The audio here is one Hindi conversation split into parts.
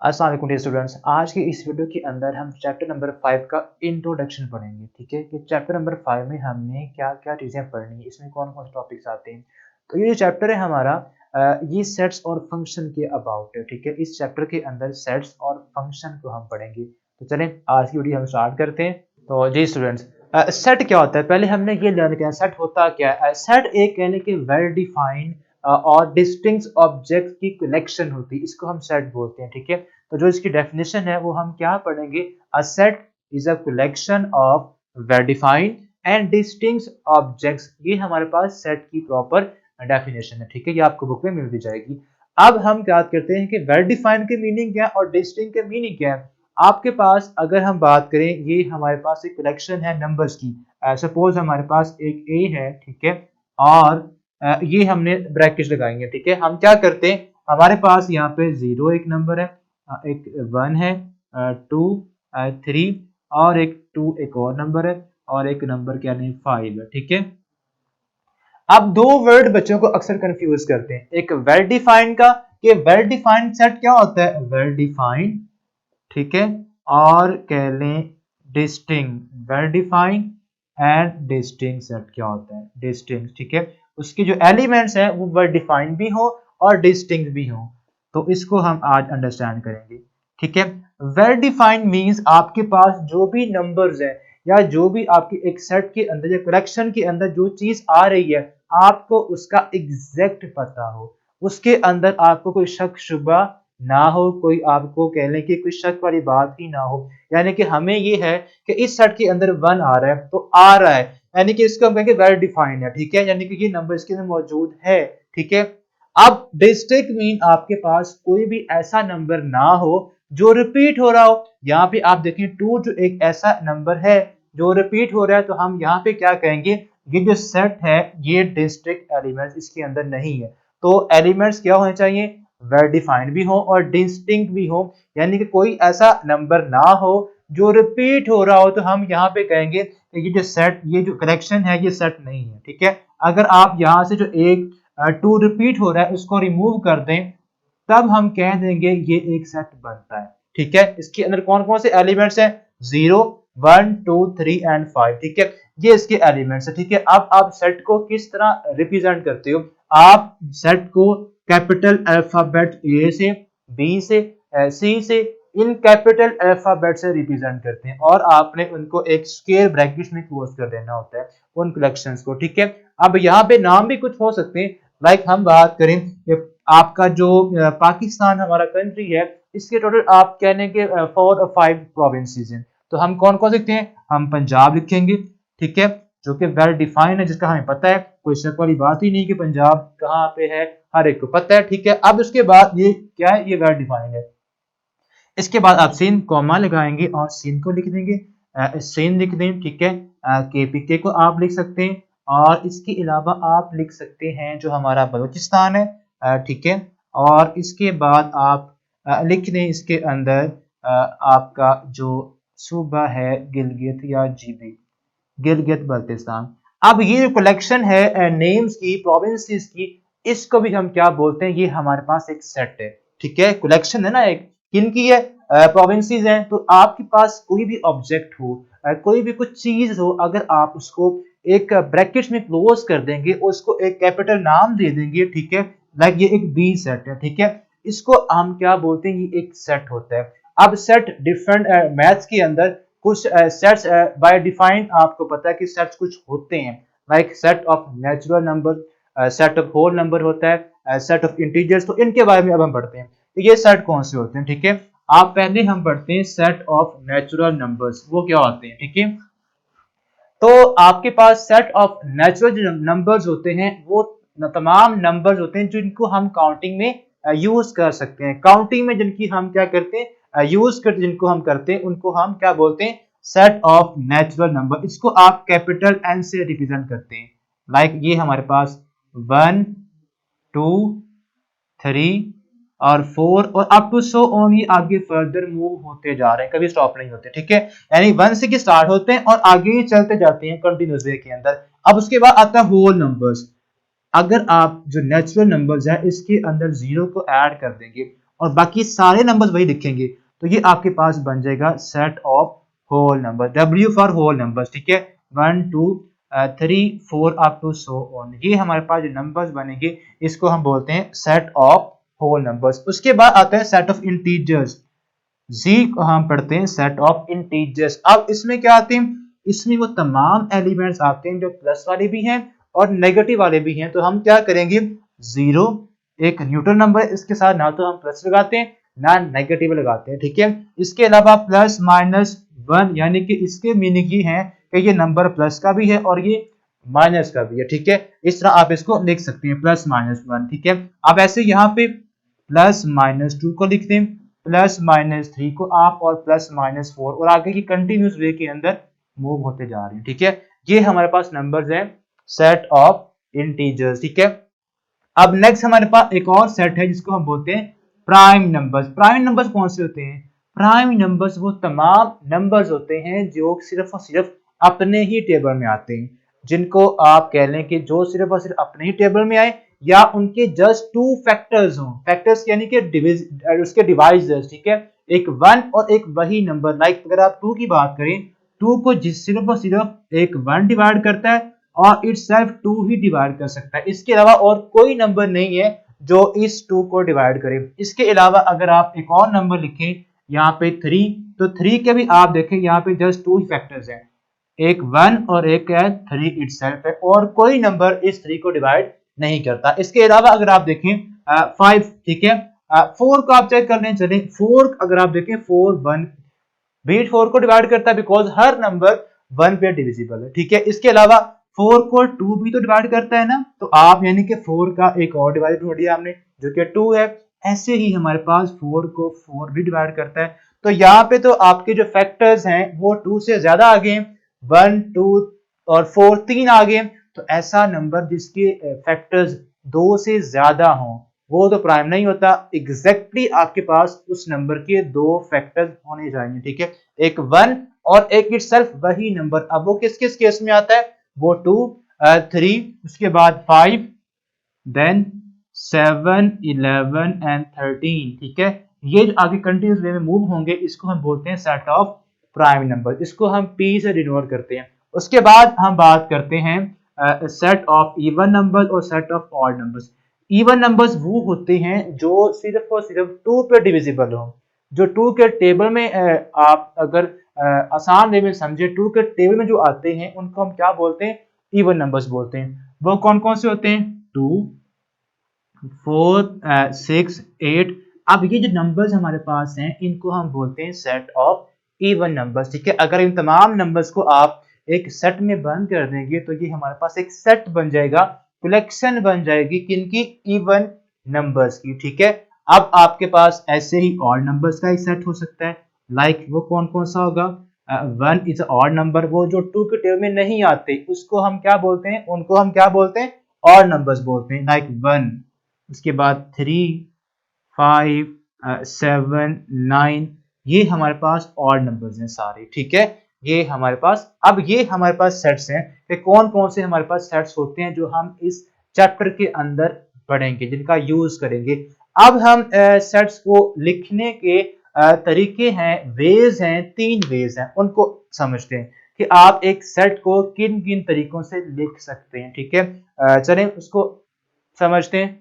अस्सलाम वालेकुम डियर स्टूडेंट्स। आज की इस वीडियो के अंदर हम चैप्टर नंबर 5 का इंट्रोडक्शन पढ़ेंगे। ठीक है कि चैप्टर नंबर 5 में हमने क्या क्या चीज़ें पढ़नी है, इसमें कौन कौन से टॉपिक्स आते हैं। तो ये जो चैप्टर है हमारा ये सेट्स और फंक्शन के अबाउट है। ठीक है, इस चैप्टर के अंदर सेट्स और फंक्शन को हम पढ़ेंगे। तो चलें आज की वीडियो हम स्टार्ट करते हैं। तो जी स्टूडेंट्स, सेट क्या होता है पहले हमने ये लर्न किया। सेट होता क्या है? सेट एक कहने के वेल डिफाइंड और डिस्टिंक्ट ऑब्जेक्ट की कलेक्शन होती है, इसको हम सेट बोलते हैं। ठीक है, तो जो इसकी डेफिनेशन है वो हम क्या पढ़ेंगे। A set is a collection of well defined and distinct objects. ये हमारे पास सेट की प्रॉपर डेफिनेशन है। ठीक है, ये आपको बुक में मिल भी जाएगी। अब हम बात करते हैं कि वेल डिफाइंड के मीनिंग क्या है और डिस्टिंक्ट के मीनिंग क्या है। आपके पास अगर हम बात करें, ये हमारे पास एक कलेक्शन है नंबर्स की। सपोज हमारे पास एक ए है, ठीक है, और ये हमने ब्रैकेट लगाएंगे। ठीक है, हम क्या करते हैं, हमारे पास यहाँ पे 0 एक नंबर है, एक 1 है, 2, 3 और एक 2 एक और नंबर है, और एक नंबर क्या नहीं 5 है। ठीक है, अब दो वर्ड बच्चों को अक्सर कंफ्यूज करते हैं, एक वेल डिफाइंड का, कि वेल डिफाइंड सेट क्या होता है, वेल डिफाइंड, ठीक है, और कह लें distinct. Well defined and distinct set क्या होता है, डिस्टिंक्ट। ठीक है, उसके जो एलिमेंट्स हैं वो वेल डिफाइंड भी हो और डिस्टिंक्ट भी हो। तो इसको हम आज अंडरस्टैंड करेंगे। ठीक है, वेल डिफाइंड मींस आपके पास जो भी नंबर्स है या जो भी आपके एक सेट के अंदर या कलेक्शन के अंदर जो चीज आ रही है, आपको उसका एग्जैक्ट पता हो, उसके अंदर आपको कोई शक शुबा ना हो, कोई आपको कह लें कि कोई शक वाली बात ही ना हो। यानी कि हमें ये है कि इस सेट के अंदर 1 आ रहा है तो आ रहा है, यानी कि इसको हम कहेंगे वेल डिफाइंड है। ठीक है, यानी कि ये नंबर इसके अंदर मौजूद है। ठीक है, अब डिस्टिंक्ट मीन आपके पास कोई भी ऐसा नंबर ना हो जो रिपीट हो रहा हो। यहाँ पे आप देखें 2 जो एक ऐसा नंबर है जो रिपीट हो रहा है, तो हम यहाँ पे क्या कहेंगे, ये जो सेट है ये डिस्टिंक्ट एलिमेंट्स इसके अंदर नहीं है। तो एलिमेंट्स क्या होने चाहिए, वेल डिफाइंड भी हो और डिस्टिंक्ट भी हो, यानी कि कोई ऐसा नंबर ना हो जो रिपीट हो रहा हो, तो हम यहाँ पे कहेंगे कि ये जो सेट, ये जो कलेक्शन है ये सेट नहीं है। ठीक है, अगर आप यहाँ से जो एक 2 रिपीट हो रहा है उसको रिमूव कर दें, तब हम कह देंगे ये एक सेट बनता है। ठीक है, इसके अंदर कौन कौन से एलिमेंट्स हैं, 0, 1, 2, 3 एंड 5। ठीक है, ये इसके एलिमेंट्स है। ठीक है, अब आप सेट को किस तरह रिप्रेजेंट करते हो, आप सेट को कैपिटल अल्फाबेट ए से, बी से, सी से, इन कैपिटल अल्फाबेट से रिप्रेजेंट करते हैं, और आपने उनको एक स्क्वायर ब्रैकेट में क्लोज कर देना होता है उन कलेक्शंस को। ठीक है, अब यहाँ पे नाम भी कुछ हो सकते हैं, लाइक हम बात करें आपका जो पाकिस्तान हमारा कंट्री है, इसके टोटल आप कहने के 4 और 5 प्रोविंसेस हैं। तो हम कौन कौन लिखते हैं, हम पंजाब लिखेंगे। ठीक है, जो कि वेल डिफाइंड है, जिसका हमें पता है, कोई शक वाली बात ही नहीं कि पंजाब कहाँ पे है, हर एक को पता है। ठीक है, अब उसके बाद ये क्या है, ये वेल डिफाइंड है। इसके बाद आप सिंध कॉमा लगाएंगे और सिंध को लिख देंगे, सिंध लिख दें। ठीक है, केपीके को आप लिख सकते हैं, और इसके अलावा आप लिख सकते हैं जो हमारा बलूचिस्तान है। ठीक है, और इसके बाद आप लिख दें इसके अंदर आपका जो सूबा है गिलगित या जीबी, गिलगित बल्तिस्तान। अब ये जो कलेक्शन है नेम्स की, प्रोविंसेस की, इसको भी हम क्या बोलते हैं, ये हमारे पास एक सेट है। ठीक है, कलेक्शन है ना एक, किन की है, प्रोविंसेस हैं। तो आपके पास कोई भी ऑब्जेक्ट हो, कोई भी कुछ चीज हो, अगर आप उसको एक ब्रैकेट में क्लोज कर देंगे, उसको एक कैपिटल नाम दे देंगे, ठीक है, लाइक ये एक बी सेट है। ठीक है, इसको हम क्या बोलते हैं, ये एक सेट होता है। अब सेट डिफरेंट मैथ्स के अंदर कुछ सेट्स बाय डिफाइन आपको पता है कि सेट्स कुछ होते हैं, like set of natural number, set of whole number होता है, सेट ऑफ इंटीजर्स। तो इनके बारे में अब हम पढ़ते हैं, तो ये सेट कौन से होते हैं। ठीक है, आप पहले हम पढ़ते हैं सेट ऑफ नेचुरल नंबर्स, वो क्या होते हैं। ठीक है, तो आपके पास सेट ऑफ नेचुरल नंबर्स होते हैं, वो तमाम नंबर्स होते हैं जिनको हम काउंटिंग में यूज कर सकते हैं। काउंटिंग में जिनकी हम क्या करते हैं, यूज करते, जिनको हम करते हैं उनको हम क्या बोलते हैं, सेट ऑफ नेचुरल नंबर। इसको आप कैपिटल एन से रिप्रेजेंट करते हैं, लाइक ये हमारे पास 1, 2, 3 और 4 और अप टू सो ऑन, ये आगे फर्दर मूव होते जा रहे हैं, कभी स्टॉप नहीं होते। ठीक है, यानी 1 से स्टार्ट होते हैं और आगे ही चलते जाते हैं कंटिन्यूस वे के अंदर। अब उसके बाद आता है होल नंबर्स। अगर आप जो नेचुरल नंबर्स है इसके अंदर 0 को ऐड कर देंगे, और बाकी सारे नंबर्स वही लिखेंगे, तो ये आपके पास बन जाएगा set of whole number, W for whole numbers, ठीक है, 1 2 3 4 अप टू सो ऑन। ये हमारे पास जो नंबर्स बनेंगे इसको हम बोलते हैं सेट ऑफ होल नंबर्स। उसके बाद आता है सेट ऑफ इंटीजर्स, जी को हम पढ़ते हैं सेट ऑफ इंटीजर्स। अब इसमें क्या आते हैं, इसमें वो तमाम एलिमेंट्स आते हैं जो प्लस वाले भी हैं और नेगेटिव वाले भी हैं। तो हम क्या करेंगे, जीरो एक न्यूट्रल नंबर है, इसके साथ ना तो हम प्लस लगाते हैं ना नेगेटिव लगाते हैं, ठीक है। इसके अलावा प्लस माइनस वन, यानी कि इसके मीनिंग ये है कि ये नंबर प्लस का भी है और ये माइनस का भी है, ठीक है। इस तरह आप इसको लिख सकते हैं प्लस माइनस वन, ठीक है। अब ऐसे यहाँ पे प्लस माइनस टू को लिखते हैं, प्लस माइनस थ्री को आप, और प्लस माइनस फोर, और आगे की कंटिन्यूस वे के अंदर मूव होते जा रहे हैं, ठीक है। ये हमारे पास नंबर्स हैं सेट ऑफ इंटीजर्स, ठीक है। अब नेक्स्ट हमारे पास एक और सेट है जिसको हम बोलते हैं प्राइम नंबर्स। प्राइम नंबर्स कौन से होते हैं, प्राइम नंबर्स वो तमाम नंबर्स होते हैं जो सिर्फ और सिर्फ अपने ही टेबल में आते हैं, जिनको आप कह लें कि जो सिर्फ और सिर्फ अपने ही टेबल में आए, या उनके जस्ट टू फैक्टर्स हों, फैक्टर्स यानी कि उसके डिवाइजर्स, ठीक है। एक वन और एक वही नंबर, लाइक अगर आप टू की बात करें, टू को जिस सिर्फ और सिर्फ एक वन डिवाइड करता है और इटसेल्फ टू ही डिवाइड कर सकता है, इसके अलावा और कोई नंबर नहीं है जो इस टू को डिवाइड करे। इसके अलावा अगर आप एक और नंबर लिखें यहाँ पे थ्री, तो थ्री के भी आप देखें यहाँ पे जस्ट टू ही फैक्टर्स हैं, एक वन और एक है थ्री इटसेल्फ है, और कोई नंबर इस थ्री को डिवाइड नहीं करता। इसके अलावा अगर आप देखें फाइव, ठीक है, फोर को आप चेक करने चले, फोर अगर आप देखें फोर वन बीट फोर को डिवाइड करता है, बिकॉज हर नंबर वन पे डिविजिबल है, ठीक है। इसके अलावा फोर को टू भी तो डिवाइड करता है ना, तो आप यानी कि फोर का एक और डिवाइड ढूंढ लिया हमने जो कि टू है। ऐसे ही हमारे पास फोर को फोर भी डिवाइड करता है। तो यहाँ पे तो आपके जो फैक्टर्स हैं वो टू से ज्यादा आ गए, वन टू और फोर तीन आ गए। तो ऐसा नंबर जिसके फैक्टर्स दो से ज्यादा हों वो तो प्राइम नहीं होता। एग्जैक्टली आपके पास उस नंबर के दो फैक्टर्स होने चाहिए, ठीक है, एक वन और एक इटसेल्फ वही नंबर। अब वो किस किस केस में आता है, वो टू थ्री, उसके बाद फाइव, देन 7 11 एंड 13, ठीक है। ये जो आगे कंटिन्यूस वे में मूव होंगे इसको हम बोलते हैं सेट ऑफ प्राइम नंबर, इसको हम पी से डिनोट करते हैं। उसके बाद हम बात करते हैं सेट ऑफ इवन नंबर्स और set of odd numbers. Even numbers वो होते हैं जो सिर्फ और सिर्फ टू पे डिविजिबल हो, जो टू के टेबल में आप अगर आसान वे में समझे, टू के टेबल में जो आते हैं उनको हम क्या बोलते हैं, इवन नंबर्स बोलते हैं। वो कौन कौन से होते हैं, टू फोर सिक्स एट। अब ये जो नंबर्स हमारे पास हैं इनको हम बोलते हैं सेट ऑफ इवन नंबर्स, ठीक है। अगर इन तमाम नंबर्स को आप एक सेट में बंद कर देंगे तो ये हमारे पास एक सेट बन जाएगा, कलेक्शन बन जाएगी किनकी, इवन नंबर्स की, ठीक है। अब आपके पास ऐसे ही ऑड नंबर्स का एक सेट हो सकता है, लाइक वो कौन कौन सा होगा, वन इज ऑड नंबर, वो जो टू के टेबल में नहीं आते उसको हम क्या बोलते हैं, उनको हम क्या बोलते हैं, ऑड नंबर्स बोलते हैं, लाइक वन, उसके बाद थ्री फाइव सेवन नाइन, ये हमारे पास ऑड नंबर्स हैं सारे, ठीक है। ये हमारे पास, अब ये हमारे पास सेट्स हैं कि कौन कौन से हमारे पास सेट्स होते हैं जो हम इस चैप्टर के अंदर पढ़ेंगे, जिनका यूज करेंगे। अब हम सेट्स को लिखने के तरीके हैं, वेज हैं, तीन वेज हैं, उनको समझते हैं कि आप एक सेट को किन किन तरीकों से लिख सकते हैं, ठीक है। चलें उसको समझते हैं।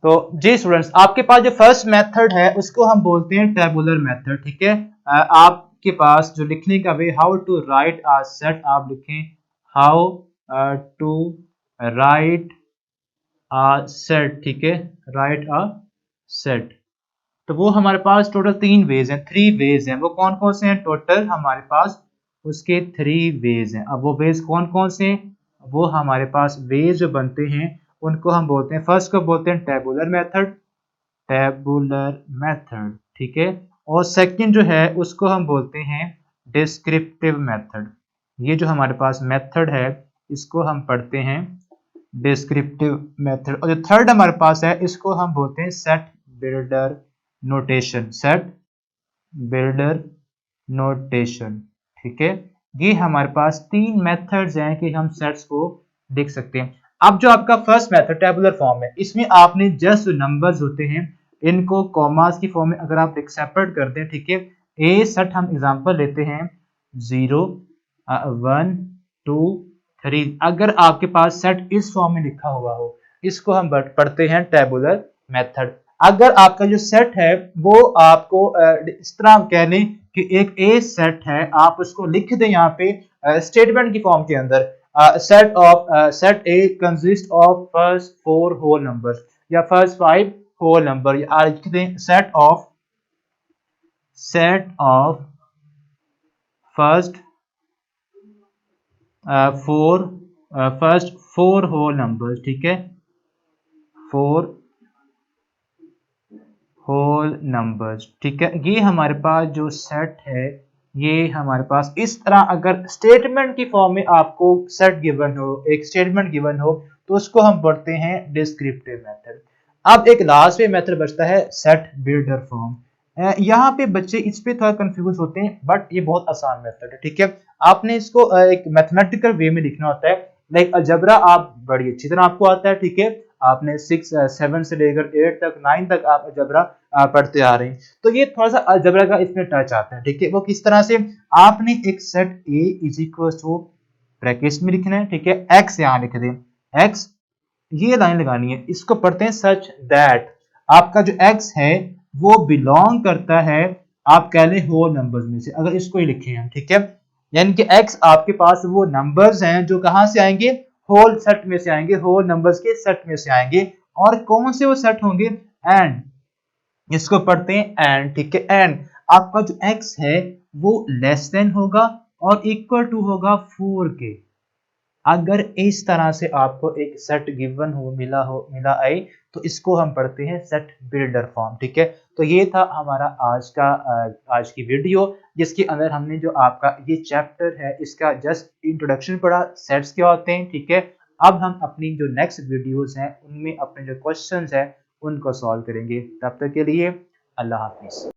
तो जी स्टूडेंट्स, आपके पास जो फर्स्ट मेथड है उसको हम बोलते हैं टेबुलर मेथड, ठीक है। आपके पास जो लिखने का way, how to write a set, आप लिखें how to write a set, ठीक है, राइट अ सेट। तो वो हमारे पास टोटल तीन वेज हैं, थ्री वेज हैं। वो कौन कौन से हैं, टोटल हमारे पास उसके थ्री वेज हैं। अब वो वेज कौन कौन से हैं, वो हमारे पास वेज जो बनते हैं उनको हम बोलते हैं, फर्स्ट को बोलते हैं टेबुलर मेथड, टेबुलर मेथड, ठीक है। और सेकंड जो है उसको हम बोलते हैं डिस्क्रिप्टिव मेथड। ये जो हमारे पास मेथड है इसको हम पढ़ते हैं डिस्क्रिप्टिव मेथड। और जो थर्ड हमारे पास है इसको हम बोलते हैं set builder notation, set builder notation, ठीक है। ये हमारे पास तीन मेथड्स हैं कि हम सेट्स को लिख सकते हैं। अब जो आपका फर्स्ट मेथड टेबुलर फॉर्म है, इसमें आपने जस्ट नंबर्स होते हैं इनको कॉमास की फॉर्म में अगर आप सेपरेट कर दें, ठीक है, ए सेट हम एग्जांपल लेते हैं 0 1 2 3। अगर आपके पास सेट इस फॉर्म में लिखा हुआ हो, इसको हम पढ़ते हैं टेबुलर मेथड। अगर आपका जो सेट है वो आपको इस तरह कह लें कि एक ए सेट है, आप उसको लिख दें यहाँ पे स्टेटमेंट की फॉर्म के अंदर, set a consist of first 4 whole numbers या फर्स्ट 5 होल नंबर, या लिख दें set of first 4 whole numbers, ठीक है, 4 होल नंबर्स, ठीक है। ये हमारे पास जो सेट है, ये हमारे पास इस तरह अगर स्टेटमेंट की फॉर्म में आपको सेट गिवन हो, एक स्टेटमेंट गिवन हो, तो उसको हम पढ़ते हैं डिस्क्रिप्टिव मेथड। अब एक लास्ट में मेथड बचता है सेट बिल्डर फॉर्म। यहाँ पे बच्चे इस पे थोड़ा कंफ्यूज होते हैं, बट ये बहुत आसान मेथड है, ठीक है। आपने इसको एक मैथमेटिकल वे में लिखना होता है। लाइक अलजेब्रा आप बड़ी अच्छी तरह आपको आता है, ठीक है, आपने 6 7 से लेकर 8 तक 9 तक आप अलजेब्रा पढ़ते आ रहे हैं, तो ये थोड़ा सा अलजेब्रा का इसमें टच आता है, ठीक है। वो किस तरह से, आपने एक set A is equal to brackets में लिखना है, ठीक है, एक्स यहाँ लिख दें, एक्स, ये लाइन लगानी है, इसको पढ़ते हैं सच दैट आपका जो एक्स है वो बिलोंग करता है, आप कह लें होल नंबर्स में से, अगर इसको ही लिखे हैं, ठीक है, यानी कि एक्स आपके पास वो नंबर्स हैं जो कहां से आएंगे, होल सेट में से आएंगे, होल नंबर्स के सेट में से आएंगे। और कौन से वो सेट होंगे, एंड, इसको पढ़ते हैं एंड, ठीक है, एंड आपका जो एक्स है वो लेस देन होगा और इक्वल टू होगा 4 के। अगर इस तरह से आपको एक सेट गिवन मिला आए, तो इसको हम पढ़ते हैं सेट बिल्डर फॉर्म, ठीक है। तो ये था हमारा आज की वीडियो, जिसके अंदर हमने जो आपका ये चैप्टर है इसका जस्ट इंट्रोडक्शन पढ़ा, सेट्स क्या होते हैं, ठीक है। अब हम अपनी जो नेक्स्ट वीडियोस हैं उनमें अपने जो क्वेश्चंस हैं उनको सॉल्व करेंगे। तब तक के लिए अल्लाह हाफिज।